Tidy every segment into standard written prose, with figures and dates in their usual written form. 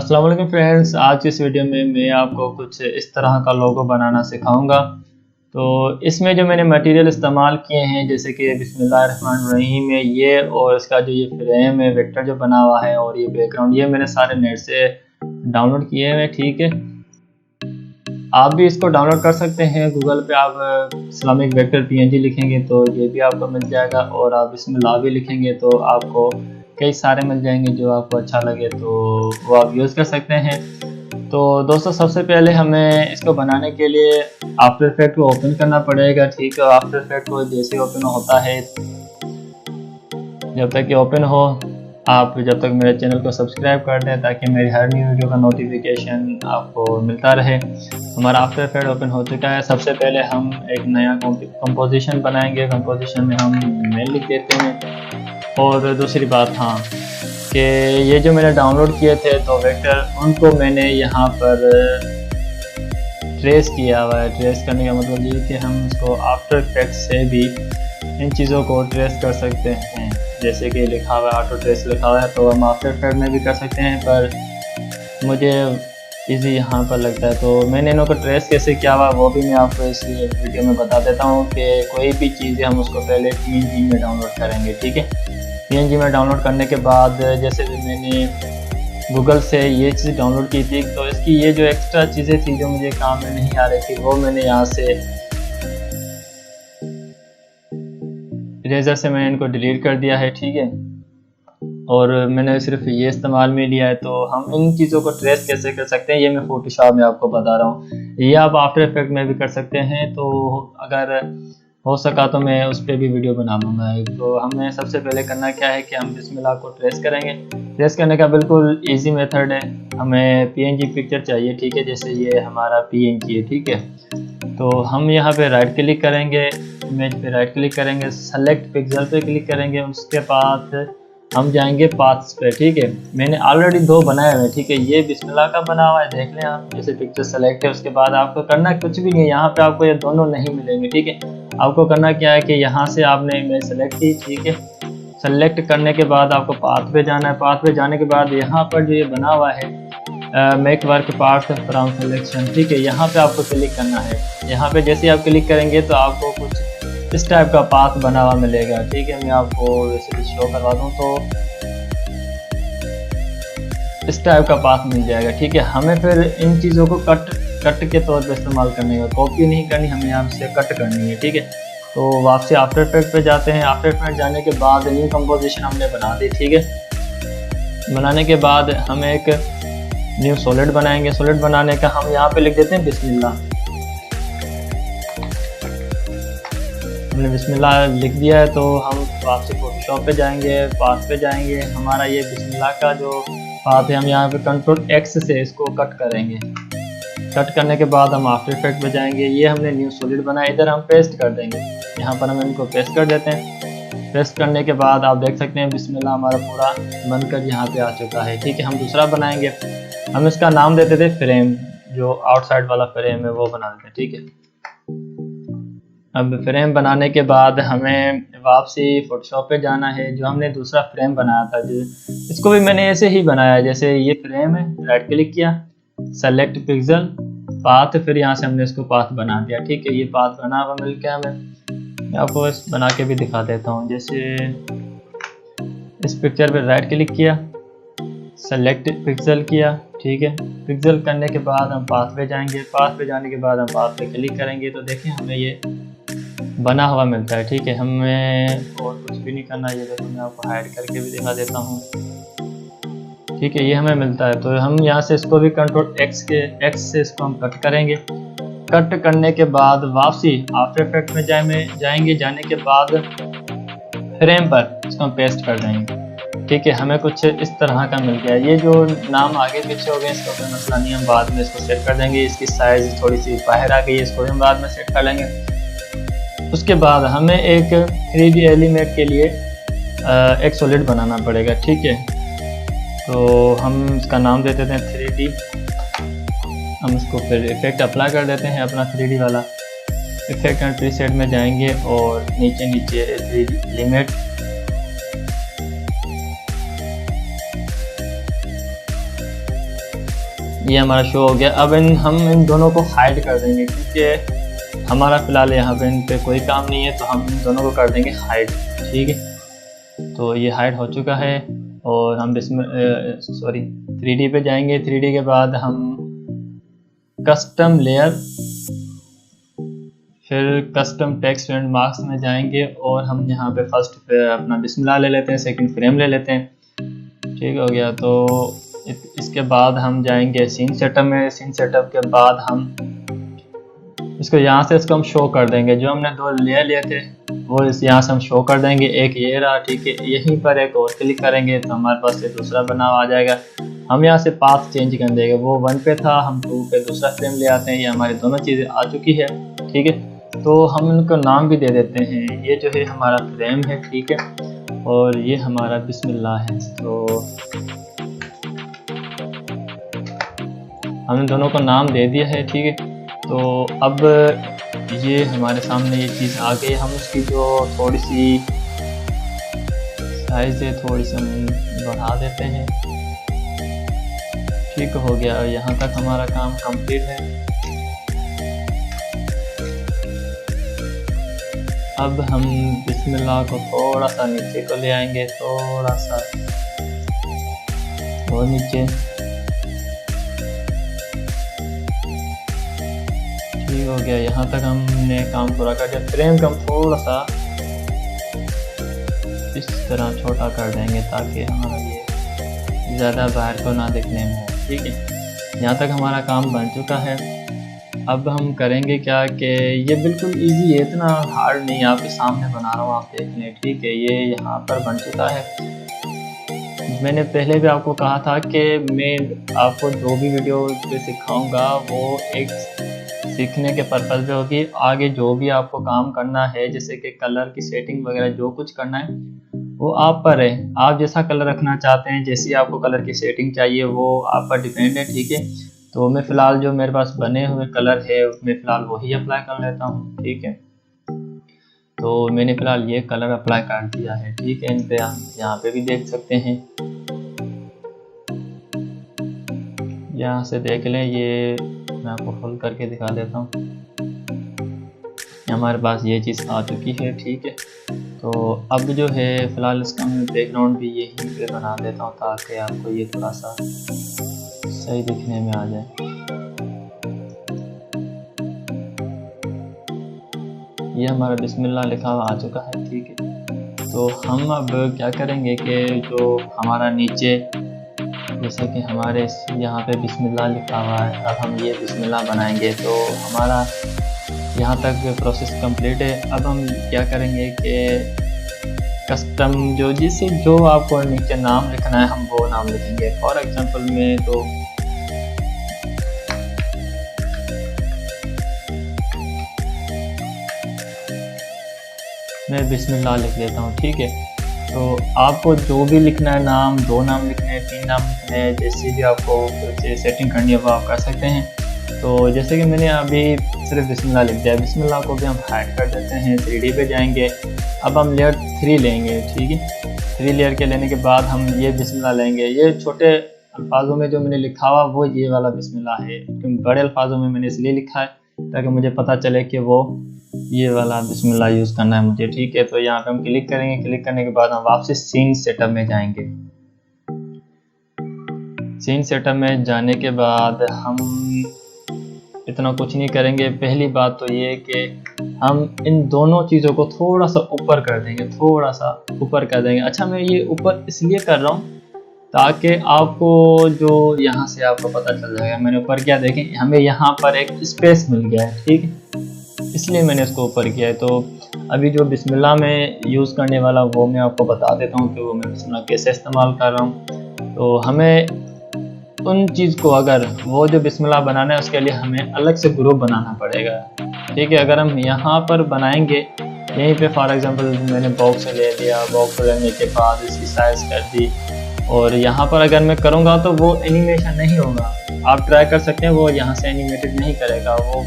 अस्सलाम वालेकुम फ्रेंड्स, आज की इस वीडियो में मैं आपको कुछ इस तरह का लोगो बनाना सिखाऊंगा। तो इसमें जो मैंने मटेरियल इस्तेमाल किए हैं जैसे कि बिस्मिल्लाहिर्रहमानिर्रहीम है ये, और इसका जो ये फ्रेम है वेक्टर जो बना हुआ है, और ये बैकग्राउंड, ये मैंने सारे नेट से डाउनलोड किए हैं। ठीक है, आप भी इसको डाउनलोड कर सकते हैं। गूगल पे आप इस्लामिक वेक्टर PNG लिखेंगे तो ये भी आपको मिल जाएगा, और आप बिस्मिल्लाह भी लिखेंगे तो आपको कई सारे मिल जाएंगे जो आपको अच्छा लगे तो वो आप यूज़ कर सकते हैं। तो दोस्तों, सबसे पहले हमें इसको बनाने के लिए आफ्टर इफेक्ट को ओपन करना पड़ेगा। ठीक है, आफ्टर इफेक्ट को जैसे ओपन होता है, जब तक ये ओपन हो आप जब तक मेरे चैनल को सब्सक्राइब कर दें ताकि मेरी हर न्यू वीडियो का नोटिफिकेशन आपको मिलता रहे। हमारा आफ्टर इफेक्ट ओपन हो चुका है। सबसे पहले हम एक नया कंपोजिशन बनाएंगे। कंपोजिशन में हम मेल लिख देते हैं। और दूसरी बात, हाँ, कि ये जो मैंने डाउनलोड किए थे तो वेक्टर, उनको मैंने यहाँ पर ट्रेस किया हुआ है। ट्रेस करने का मतलब ये कि हम इसको आफ्टर इफेक्ट से भी इन चीज़ों को ट्रेस कर सकते हैं। जैसे कि लिखा हुआ है, ऑटो ट्रेस लिखा हुआ है, तो हम आफ्टर इफेक्ट में भी कर सकते हैं, पर मुझे इजी यहाँ पर लगता है। तो मैंने इनको ट्रेस कैसे किया हुआ वो भी मैं आपको इस वीडियो में बता देता हूँ कि कोई भी चीज़ें हम उसको पहले PNG में डाउनलोड करेंगे। ठीक है, PNG में डाउनलोड करने के बाद जैसे मैंने गूगल से ये चीज़ डाउनलोड की थी, तो इसकी ये जो एक्स्ट्रा चीज़ें थी जो मुझे काम में नहीं आ रही थी, वो मैंने यहाँ से इरेजर से मैंने इनको डिलीट कर दिया है। ठीक है, और मैंने सिर्फ ये इस्तेमाल में लिया है। तो हम इन चीज़ों को ट्रेस कैसे कर सकते हैं ये मैं फोटोशॉप में आपको बता रहा हूँ। ये आप आफ्टर इफेक्ट में भी कर सकते हैं। तो अगर हो सका तो मैं उस पर भी वीडियो बना दूँगा। तो हमें सबसे पहले करना क्या है कि हम बिस्मिल्लाह को ट्रेस करेंगे। ट्रेस करने का बिल्कुल ईजी मेथड है। हमें PNG पिक्चर चाहिए। ठीक है, जैसे ये हमारा PNG है। ठीक है, तो हम यहाँ पे राइट क्लिक करेंगे, इमेज पे राइट क्लिक करेंगे, सेलेक्ट पिक्सल पे क्लिक करेंगे, उसके बाद हम जाएंगे पाथ्स पे। ठीक है, मैंने ऑलरेडी 2 बनाए हुए हैं। ठीक है, ये बिस्मिल्लाह का बना हुआ है, देख लें आप। जैसे पिक्चर सेलेक्ट है, उसके बाद आपको करना कुछ भी नहीं है। यहाँ पे आपको ये दोनों नहीं मिलेंगे। ठीक है, आपको करना क्या है कि यहाँ से आपने इमेज सेलेक्ट की। ठीक है, सेलेक्ट करने के बाद आपको पाथ पे जाना है। पाथ पे जाने के बाद यहाँ पर जो ये बना हुआ है make work part from selection, ठीक है, यहाँ पे आपको क्लिक करना है। यहाँ पे जैसे आप क्लिक करेंगे तो आपको कुछ इस टाइप का पाथ बना हुआ मिलेगा। ठीक है, मैं आपको वैसे भी शो करवा दूँ तो इस टाइप का पाथ मिल जाएगा। ठीक है, हमें फिर इन चीज़ों को कट के तौर पर इस्तेमाल करने का, कॉपी नहीं करनी, हमें यहाँ से कट करनी है। ठीक है, तो वापसी आफ्टर इफेक्ट पे जाते हैं। आफ्टर इफेक्ट जाने के बाद न्यू कंपोजिशन हमने बना दी। ठीक है, बनाने के बाद हम एक न्यू सॉलिड बनाएंगे। सॉलिड बनाने का हम यहाँ पे लिख देते हैं बिस्मिल्लाह। हमने बिस्मिल्लाह लिख दिया है तो हम वापसी फोटोशॉप पे जाएंगे, पाथ पे जाएंगे। हमारा ये बिस्मिल्लाह का जो पाथ है, हम यहाँ पे Ctrl+X से इसको कट करेंगे। कट करने के बाद हम आफ्टर इफेक्ट पे जाएंगे। ये हमने न्यू सॉलिड बनाया, इधर हम पेस्ट कर देंगे। यहाँ पर हम इनको पेस्ट कर देते हैं। पेस्ट करने के बाद आप देख सकते हैं बिस्मिल्लाह हमारा पूरा बनकर यहाँ पे आ चुका है। ठीक है, हम दूसरा बनाएंगे। हम इसका नाम देते थे फ्रेम, जो आउटसाइड वाला फ्रेम है वो बना देते हैं। ठीक है, अब फ्रेम बनाने के बाद हमें वापसी फोटोशॉप पे जाना है। जो हमने दूसरा फ्रेम बनाया था, जो इसको भी मैंने ऐसे ही बनाया। जैसे ये फ्रेम है, राइट क्लिक किया, सेलेक्ट पिक्सल, पाथ, फिर यहाँ से हमने इसको पाथ बना दिया। ठीक है, ये पाथ बना हुआ मिल गया हमें। मैं आपको इस बना के भी दिखा देता हूँ। जैसे इस पिक्चर पे राइट क्लिक किया, सेलेक्ट पिक्सल किया। ठीक है, पिक्सल करने के बाद हम पाथ पे जाएंगे। पाथ पे जाने के बाद हम पाथ पे क्लिक करेंगे तो देखें हमें ये बना हुआ मिलता है। ठीक है, हमें और कुछ भी नहीं करना। ये देखो, मैं आपको हाइड करके भी दिखा देता हूँ। ठीक है, ये हमें मिलता है। तो हम यहाँ से इसको भी Ctrl+X से इसको हम कट करेंगे। कट करने के बाद वापसी आफ्टर इफेक्ट में जाएंगे। जाने के बाद फ्रेम पर इसको हम पेस्ट कर देंगे। ठीक है, हमें कुछ इस तरह का मिल गया। ये जो नाम आगे पीछे हो गए इसका कोई मसला नहीं, हम बाद में इसको सेट कर देंगे। इसकी साइज़ थोड़ी सी बाहर आ गई है, इसको हम बाद में सेट कर लेंगे। उसके बाद हमें एक 3D एलिमेंट के लिए एक सॉलिड बनाना पड़ेगा। ठीक है, तो हम इसका नाम दे देते हैं 3D। हम इसको फिर इफेक्ट अप्लाई कर देते हैं, अपना 3D वाला। इफेक्ट एंड प्रीसेट में जाएंगे और नीचे 3D एलिमेंट, ये हमारा शो हो गया। अब हम इन दोनों को हाइड कर देंगे क्योंकि हमारा फ़िलहाल यहाँ पे इन पे कोई काम नहीं है, तो हम इन दोनों को कर देंगे हाइड। ठीक है, तो ये हाइड हो चुका है और हम इसमें 3D पे जाएंगे। 3D के बाद हम कस्टम लेयर, फिर कस्टम टेक्स्ट एंड मार्क्स में जाएंगे और हम यहाँ पे फर्स्ट पे अपना बिस्मिल्लाह ले लेते हैं, सेकंड फ्रेम ले लेते हैं। ठीक हो गया। तो इसके बाद हम जाएंगे सीन सेटअप में। सीन सेटअप के बाद हम इसको यहाँ से हम शो कर देंगे। जो हमने 2 लेयर लिए थे वो यहाँ से हम शो कर देंगे। एक ये रहा, ठीक है। यहीं पर एक और क्लिक करेंगे तो हमारे पास ये दूसरा बना हुआ आ जाएगा। हम यहाँ से पाथ चेंज कर देंगे। वो 1 पे था, हम 2 पे दूसरा फ्रेम ले आते हैं। ये हमारी दोनों चीज़ें आ चुकी है। ठीक है, तो हम इनको नाम भी दे देते हैं। ये जो है हमारा फ्रेम है, ठीक है, और ये हमारा बिस्मिल्लाह है। तो हमने दोनों को नाम दे दिया है। ठीक है, तो अब ये हमारे सामने ये चीज़ आ गई। हम उसकी जो थोड़ी सी साइज़ है थोड़ी सी हम बढ़ा देते हैं। ठीक हो गया, यहाँ तक हमारा काम कंप्लीट है। अब हम बिस्मिल्लाह को थोड़ा सा नीचे को ले आएंगे, थोड़ा सा और नीचे। ठीक हो गया, यहाँ तक हमने काम पूरा कर दिया। फ्रेम को हम थोड़ा सा इस तरह छोटा कर देंगे ताकि हमारा ये ज़्यादा बाहर को ना दिखने में हो। ठीक है, यहाँ तक हमारा काम बन चुका है। अब हम करेंगे क्या कि ये बिल्कुल इजी है, इतना हार्ड नहीं, आपके सामने बना रहा हूँ, आप देख लें। ठीक है, ये यहाँ पर बन चुका है। मैंने पहले भी आपको कहा था कि मैं आपको जो भी वीडियो पे सिखाऊंगा वो एक सीखने के पर्पज़ पे होगी। आगे जो भी आपको काम करना है, जैसे कि कलर की सेटिंग वगैरह जो कुछ करना है वो आप पर है। आप जैसा कलर रखना चाहते हैं, जैसी आपको कलर की सेटिंग चाहिए वो आप पर डिपेंड है। ठीक है, तो मैं फ़िलहाल जो मेरे पास बने हुए कलर है उसमें फ़िलहाल वही अप्लाई कर लेता हूँ। ठीक है, तो मैंने फ़िलहाल ये कलर अप्लाई कर दिया है। ठीक है, इन पे हम यहाँ पे भी देख सकते हैं, यहाँ से देख लें। ये मैं आपको फुल करके दिखा देता हूँ। हमारे पास ये चीज़ आ चुकी है। ठीक है, तो अब जो है फ़िलहाल इसका मैं बैकग्राउंड भी यहीं पे बना देता हूँ ताकि आपको ये थोड़ा सा सही दिखने में आ जाए। ये हमारा बिस्मिल्लाह लिखा हुआ आ चुका है। ठीक है, तो हम अब क्या करेंगे कि जो हमारा नीचे जैसे कि हमारे यहाँ पे बिस्मिल्लाह लिखा हुआ है, अब हम ये बिस्मिल्लाह बनाएंगे। तो हमारा यहाँ तक प्रोसेस कंप्लीट है। अब हम क्या करेंगे कि कस्टम जो आपको नीचे नाम लिखना है हम वो नाम लिखेंगे। फॉर एग्जांपल में तो मैं बिस्मिल्लाह लिख देता हूँ। ठीक है, तो आपको जो भी लिखना है नाम, 2 नाम लिखने हैं, 3 नाम लिखने हैं, जैसे भी आपको सेटिंग करनी है वो आप कर सकते हैं। तो जैसे कि मैंने अभी सिर्फ बिस्मिल्लाह लिख दिया। बिस्मिल्लाह को भी हम हाइड कर देते हैं। 3D पे जाएंगे। अब हम लेयर 3 लेंगे। ठीक है, 3 लेयर के लेने के बाद हम ये बिस्मिल्लाह लेंगे। ये छोटे अल्फाजों में जो मैंने लिखा हुआ वो ये वाला बिस्मिल्लाह है, क्योंकि बड़े अल्फाजों में मैंने इसलिए लिखा है ताकि मुझे पता चले कि वो ये वाला बिस्मिल्लाह यूज़ करना है मुझे। ठीक है, तो यहाँ पे हम क्लिक करेंगे। क्लिक करने के बाद हम वापस सीन सेटअप में जाएंगे। सीन सेटअप में जाने के बाद हम इतना कुछ नहीं करेंगे। पहली बात तो ये कि हम इन दोनों चीज़ों को थोड़ा सा ऊपर कर देंगे, थोड़ा सा ऊपर कर देंगे। अच्छा, मैं ये ऊपर इसलिए कर रहा हूँ ताकि आपको जो यहाँ से आपको पता चल जाएगा। मैंने ऊपर किया, देखें हमें यहाँ पर एक स्पेस मिल गया है। ठीक है, इसलिए मैंने इसको ऊपर किया है। तो अभी जो बिस्मिल्लाह में यूज़ करने वाला वो मैं आपको बता देता हूँ कि वो मैं बिस्मिल्लाह कैसे इस्तेमाल कर रहा हूँ। तो हमें उन चीज़ को, अगर वो जो बिस्मिल्लाह बनाना है उसके लिए हमें अलग से ग्रुप बनाना पड़ेगा। ठीक है, अगर हम यहाँ पर बनाएंगे, यहीं पे फॉर एग्जांपल मैंने बॉक्स ले लिया, बॉक्स लेने के बाद इसकी साइज़ कर दी, और यहाँ पर अगर मैं करूँगा तो वो एनिमेशन नहीं होगा। आप ट्राई कर सकते हैं, वो यहाँ से एनिमेटेड नहीं करेगा, वो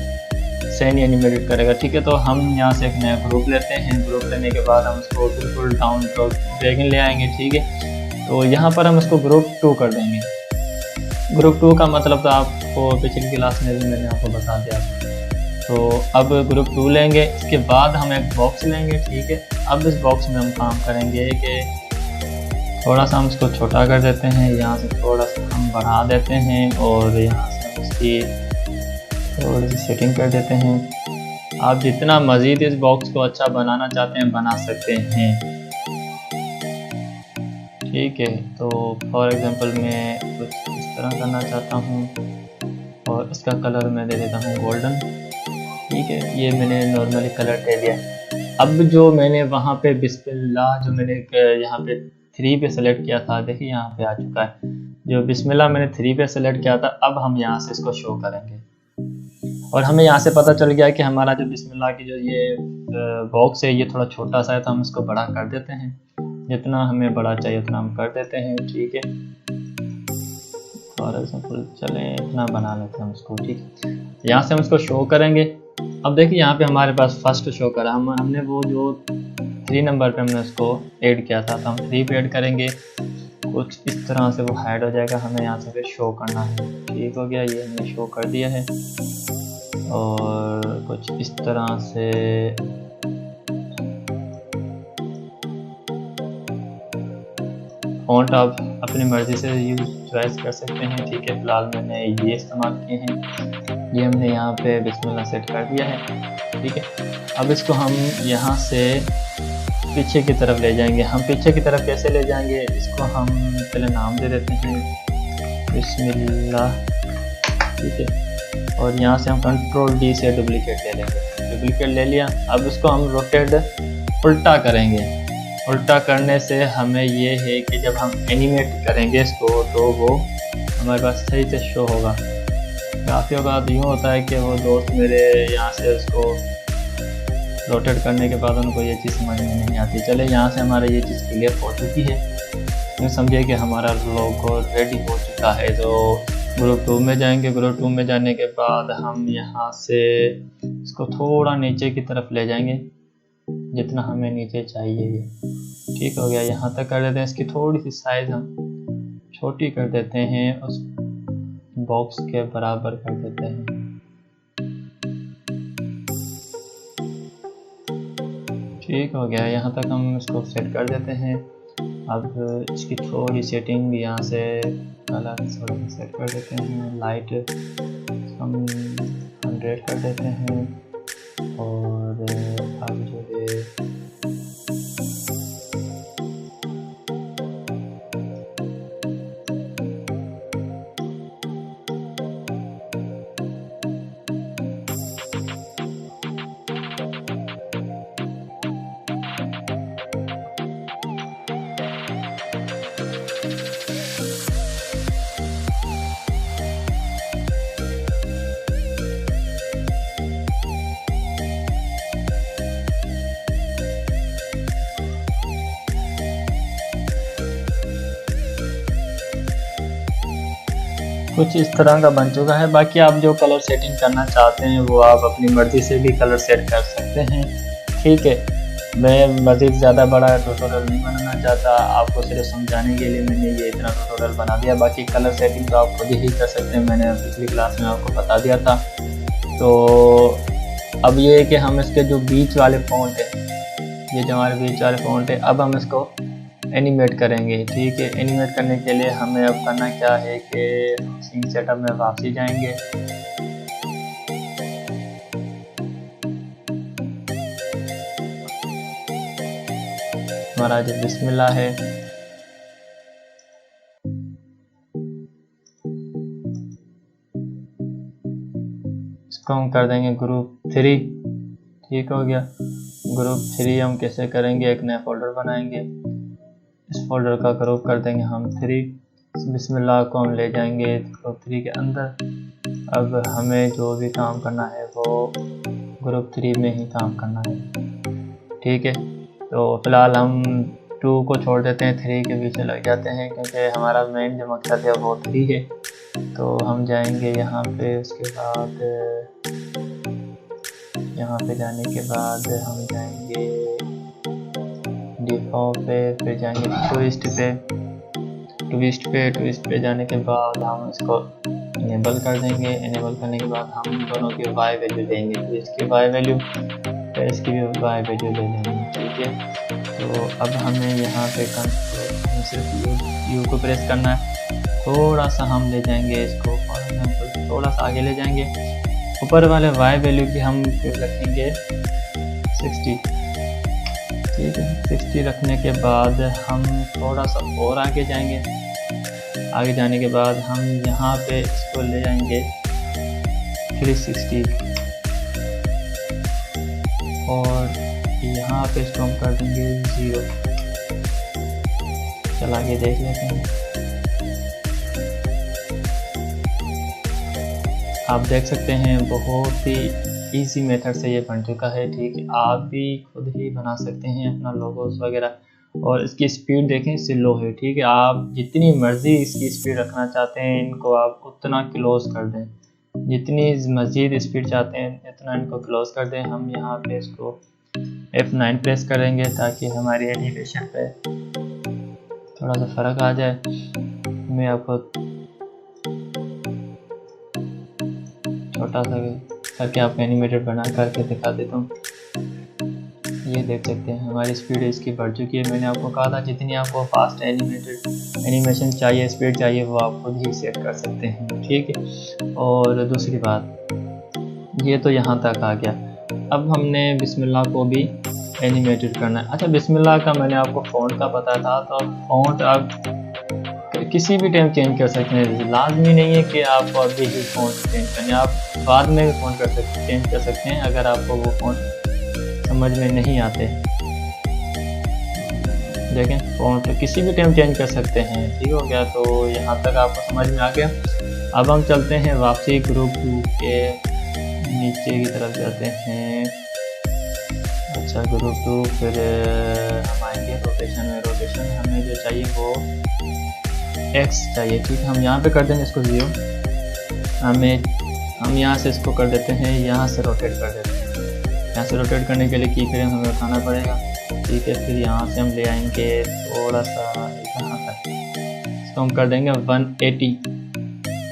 से नहीं एनिमेटेड करेगा। ठीक है, तो हम यहाँ से एक नया ग्रुप लेते हैं। ग्रुप लेने के बाद हम उसको बिल्कुल डाउन टू ड्रैग ले आएंगे। ठीक है, तो यहाँ पर हम उसको ग्रुप 2 कर देंगे। ग्रुप 2 का मतलब तो आपको पिछली क्लास में भी मैंने आपको बता दिया था। तो अब ग्रुप 2 लेंगे, इसके बाद हम एक बॉक्स लेंगे, ठीक है। अब इस बॉक्स में हम काम करेंगे कि थोड़ा सा हम इसको छोटा कर देते हैं, यहाँ से थोड़ा सा हम बढ़ा देते हैं और यहाँ से हम इसकी थोड़ी सी सेटिंग कर देते हैं। आप जितना मज़ीद इस बॉक्स को अच्छा बनाना चाहते हैं बना सकते हैं, ठीक है। तो फॉर एग्जांपल मैं कुछ इस तरह करना चाहता हूँ और इसका कलर मैं दे देता हूँ गोल्डन, ठीक है। ये मैंने नॉर्मली कलर दे दिया। अब जो मैंने वहाँ पे बिस्मिल्लाह जो मैंने यहाँ पे 3 पे सेलेक्ट किया था, देखिए यहाँ पे आ चुका है। जो बिस्मिल्लाह मैंने 3 पे सेलेक्ट किया था, अब हम यहाँ से इसको शो करेंगे और हमें यहाँ से पता चल गया कि हमारा जो बिस्मिल्लाह की जो ये बॉक्स है ये थोड़ा छोटा सा है, तो हम इसको बड़ा कर देते हैं। जितना हमें बड़ा चाहिए उतना हम कर देते हैं, ठीक है। फॉर एग्जाम्पल चलें इतना बना लेते हैं हम इसको, ठीक है। यहाँ से हम इसको शो करेंगे। अब देखिए यहाँ पे हमारे पास फर्स्ट शो करा, हमने वो जो 3 नंबर पे हमने उसको ऐड किया था, तो हम 3 पे ऐड करेंगे। कुछ इस तरह से वो हाइड हो जाएगा, हमें यहाँ से फिर शो करना है, ठीक हो गया। ये हमने शो कर दिया है और कुछ इस तरह से फ़ॉन्ट आप अपनी मर्ज़ी से यूज़ चॉइस कर सकते हैं, ठीक है। फ़िलहाल मैंने ये इस्तेमाल किए हैं, ये हमने यहाँ पे बिस्मिल्लाह सेट कर दिया है, ठीक है। अब इसको हम यहाँ से पीछे की तरफ ले जाएंगे। हम पीछे की तरफ कैसे ले जाएंगे, इसको हम पहले नाम दे देते हैं बिस्मिल्लाह, ठीक है। और यहाँ से हम कंट्रोल डी से डुप्लीकेट ले लेंगे, डुप्लीकेट ले लिया। अब इसको हम रोटेट उल्टा करेंगे। उल्टा करने से हमें ये है कि जब हम एनिमेट करेंगे इसको तो वो हमारे पास सही से शो होगा। काफ़ी औकात यूँ होता है कि वो दोस्त मेरे यहाँ से उसको रोटेट करने के बाद उनको ये चीज़ समझ में नहीं आती। चले यहाँ से हमारा ये चीज़ क्लियर हो चुकी है, यूँ समझिए कि हमारा लोगो रेडी हो चुका है। तो ग्रुप 2 में जाएंगे। ग्रुप 2 में जाने के बाद हम यहाँ से इसको थोड़ा नीचे की तरफ ले जाएंगे, जितना हमें नीचे चाहिए ये, ठीक हो गया। यहाँ तक कर देते हैं। इसकी थोड़ी सी साइज़ हम छोटी कर देते हैं, उस बॉक्स के बराबर कर देते हैं, ठीक हो गया। यहाँ तक हम इसको सेट कर देते हैं। अब इसकी थोड़ी सेटिंग यहाँ से कलर थोड़ा सा सेट कर देते हैं, लाइट हम 100 कर देते हैं और अब जो है कुछ इस तरह का बन चुका है। बाकी आप जो कलर सेटिंग करना चाहते हैं वो आप अपनी मर्ज़ी से भी कलर सेट कर सकते हैं, ठीक है। मैं मज़ीद ज़्यादा बड़ा ट्यूटोरियल नहीं बनाना चाहता, आपको सिर्फ समझाने के लिए मैंने ये इतना ट्यूटोरियल बना दिया। बाकी कलर सेटिंग तो आप खुद ही कर सकते हैं, मैंने पिछली क्लास में आपको बता दिया था। तो अब ये है कि हम इसके जो बीच वाले फ़ॉन्ट है, ये जो हमारे बीच वाले फ़ॉन्ट है, अब हम इसको एनिमेट करेंगे, ठीक है। एनिमेट करने के लिए हमें अब करना क्या है कि सीन सेटअप में वापसी जाएंगे। हमारा जो बिस्मिल्लाह है इसको हम कर देंगे ग्रुप 3, ठीक हो गया। ग्रुप 3 हम कैसे करेंगे, एक नया फोल्डर बनाएंगे, इस फोल्डर का ग्रुप कर देंगे हम 3। बिस्मिल्लाह को हम ले जाएंगे ग्रुप 3 के अंदर। अब हमें जो भी काम करना है वो ग्रुप 3 में ही काम करना है, ठीक है। तो फ़िलहाल हम 2 को छोड़ देते हैं, 3 के पीछे लग जाते हैं क्योंकि हमारा मेन जो मकसद है वो 3 है। तो हम जाएंगे यहाँ पे, उसके बाद यहाँ पे जाने के बाद हम जाएंगे डिफ़ॉल्ट पे, फिर जाएंगे ट्विस्ट पे, ट्विस्ट पे जाने के बाद हम इसको इनेबल कर देंगे। इनेबल करने के बाद हम दोनों की वाई वैल्यू देंगे, तो इसकी वाई वैल्यू फिर इसकी भी वाई वैल्यू ले लेंगे, ठीक है। तो अब हमें यहाँ पे सिर्फ यू को प्रेस करना है, थोड़ा सा हम ले जाएंगे इसको, फॉर एग्जाम्पल थोड़ा सा आगे ले जाएंगे। ऊपर वाले वाई वैल्यू की हम फिर रखेंगे 60, ठीक है। 60 रखने के बाद हम थोड़ा सा और आगे जाएंगे। आगे जाने के बाद हम यहाँ पे इसको ले जाएंगे 360 और यहाँ पे इसको हम कर देंगे 0। चला के देख लेते हैं। आप देख सकते हैं बहुत ही इजी मेथड से ये बन चुका है, ठीक है। आप भी खुद ही बना सकते हैं अपना लोगोस वगैरह। और इसकी स्पीड देखें स्लो है, ठीक है। आप जितनी मर्ज़ी इसकी स्पीड रखना चाहते हैं इनको आप उतना क्लोज कर दें, जितनी मज़ीद स्पीड चाहते हैं इतना इनको क्लोज कर दें। हम यहाँ पे इसको F9 प्रेस करेंगे ताकि हमारी एनिमेशन पे थोड़ा सा फ़र्क आ जाए। मैं आपको छोटा सा करके आपको एनिमेटेड बना करके दिखा देता हूँ। ये देख सकते हैं हमारी स्पीड इसकी बढ़ चुकी है। मैंने आपको कहा था जितनी आपको फास्ट एनिमेशन चाहिए, स्पीड चाहिए, वो आप खुद ही सेट कर सकते हैं, ठीक है। और दूसरी बात, ये तो यहाँ तक आ गया। अब हमने बिस्मिल्लाह को भी एनिमेटेड करना है। अच्छा, बिस्मिल्लाह का मैंने आपको फ़ॉन्ट का पता था, तो फ़ॉन्ट आप किसी भी टाइम चेंज कर सकते हैं। लाजमी नहीं है कि आप अभी ही फ़ॉन्ट चेंज करें, आप बाद में भी फ़ॉन्ट चेंज कर सकते हैं अगर आपको वो फ़ॉन्ट समझ में नहीं आते। देखें फ़ॉन्ट किसी भी टाइम चेंज कर सकते हैं, ठीक हो गया। तो यहाँ तक आपको समझ में आ गया। अब हम चलते हैं वापसी ग्रुप 2 के नीचे की तरफ जाते हैं। अच्छा, ग्रुप 2 फिर हम आएंगे रोटेशन में। रोटेशन हमें जो चाहिए वो X चाहिए, ठीक है। हम यहाँ पे कर देंगे इसको 0। हम यहाँ से इसको कर देते हैं, यहाँ से रोटेट कर देते हैं। यहाँ से रोटेट करने के लिए की फ्रेम हमें उठाना पड़ेगा, ठीक है। फिर यहाँ से हम ले आएंगे थोड़ा सा यहाँ तक, इसको हम कर देंगे 180।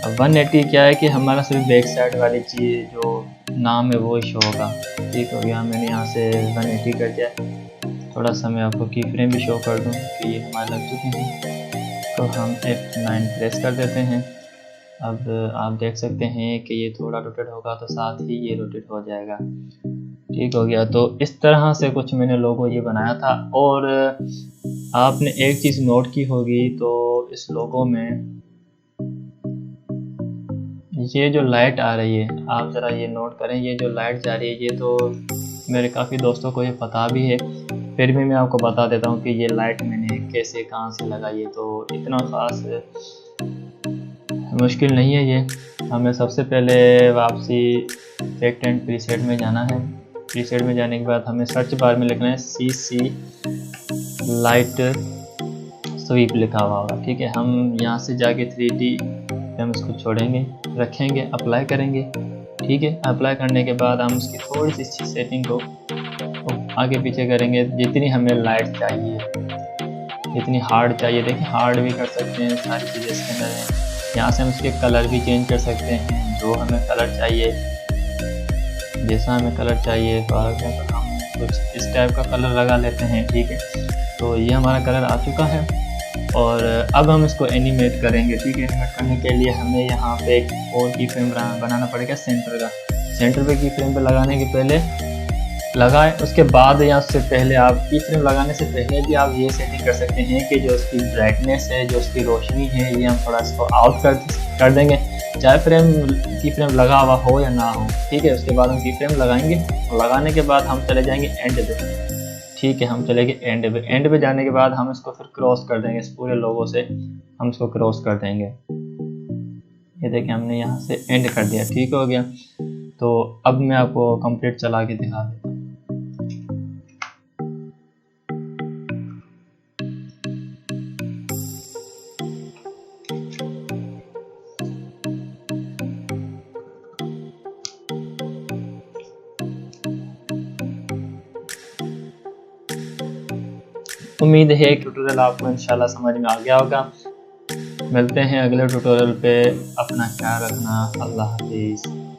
अब 180 क्या है कि हमारा सिर्फ बैक साइड वाली चीज़ जो नाम है वो शो होगा, ठीक हो गया। मैंने यहाँ से 180 कर दिया। थोड़ा सा मैं आपको की फ्रेम भी शो कर दूँ कि ये हमारे लग चुके हैं। तो हम F9 प्रेस कर देते हैं। अब आप देख सकते हैं कि ये थोड़ा रोटेट होगा तो साथ ही ये रोटेट हो जाएगा, ठीक हो गया। तो इस तरह से कुछ मैंने लोगो ये बनाया था। और आपने एक चीज़ नोट की होगी, तो इस लोगो में ये जो लाइट आ रही है, आप ज़रा ये नोट करें, ये जो लाइट जा रही है, ये तो मेरे काफ़ी दोस्तों को ये पता भी है, फिर भी मैं आपको बता देता हूँ कि ये लाइट मैंने कैसे कहाँ से लगाई है। तो इतना ख़ास मुश्किल नहीं है ये। हमें सबसे पहले वापसी इफेक्ट एंड प्रीसेट में जाना है। प्रीसेट में जाने के बाद हमें सर्च बार में लिखना है CC लाइट स्वीप लिखा हुआ होगा, ठीक है। हम यहाँ से जाके 3D हम इसको छोड़ेंगे, रखेंगे, अप्लाई करेंगे, ठीक है। अप्लाई करने के बाद हम उसकी थोड़ी सी सेटिंग को आगे पीछे करेंगे जितनी हमें लाइट चाहिए, जितनी हार्ड चाहिए। देखिए हार्ड भी कर सकते हैं, सारी चीज़ें इसके अंदर हैं। यहाँ से हम उसके कलर भी चेंज कर सकते हैं, जो हमें कलर चाहिए, जैसा हमें कलर चाहिए। फॉर एग्जाम्पल हम कुछ इस टाइप का कलर लगा लेते हैं, ठीक है। तो ये हमारा कलर आ चुका है और अब हम इसको एनिमेट करेंगे, ठीक है। एनिमेट करने के लिए हमें यहाँ पे एक और की फ्रेम बनाना पड़ेगा सेंटर का। सेंटर पे की फ्रेम पे लगाने के पहले लगाएं, उसके बाद या उससे पहले आप की फ्रेम लगाने से पहले भी आप ये सेटिंग कर सकते हैं कि जो उसकी ब्राइटनेस है, जो उसकी रोशनी है, ये हम थोड़ा इसको आउट कर देंगे, चाहे की फ्रेम लगा हुआ हो या ना हो, ठीक है। उसके बाद हम की फ्रेम लगाएंगे और लगाने के बाद हम चले जाएंगे एंड पे, ठीक है। हम चलेंगे एंड पे। एंड पे जाने के बाद हम इसको फिर क्रॉस कर देंगे, इस पूरे लोगों से हम इसको क्रॉस कर देंगे। ये देखिए हमने यहाँ से एंड कर दिया, ठीक हो गया। तो अब मैं आपको कंप्लीट चला के दिखा देता हूँ। उम्मीद है ट्यूटोरियल आपको इंशाल्लाह समझ में आ गया होगा। मिलते हैं अगले ट्यूटोरियल पे। अपना ख्याल रखना। अल्लाह हाफिज़।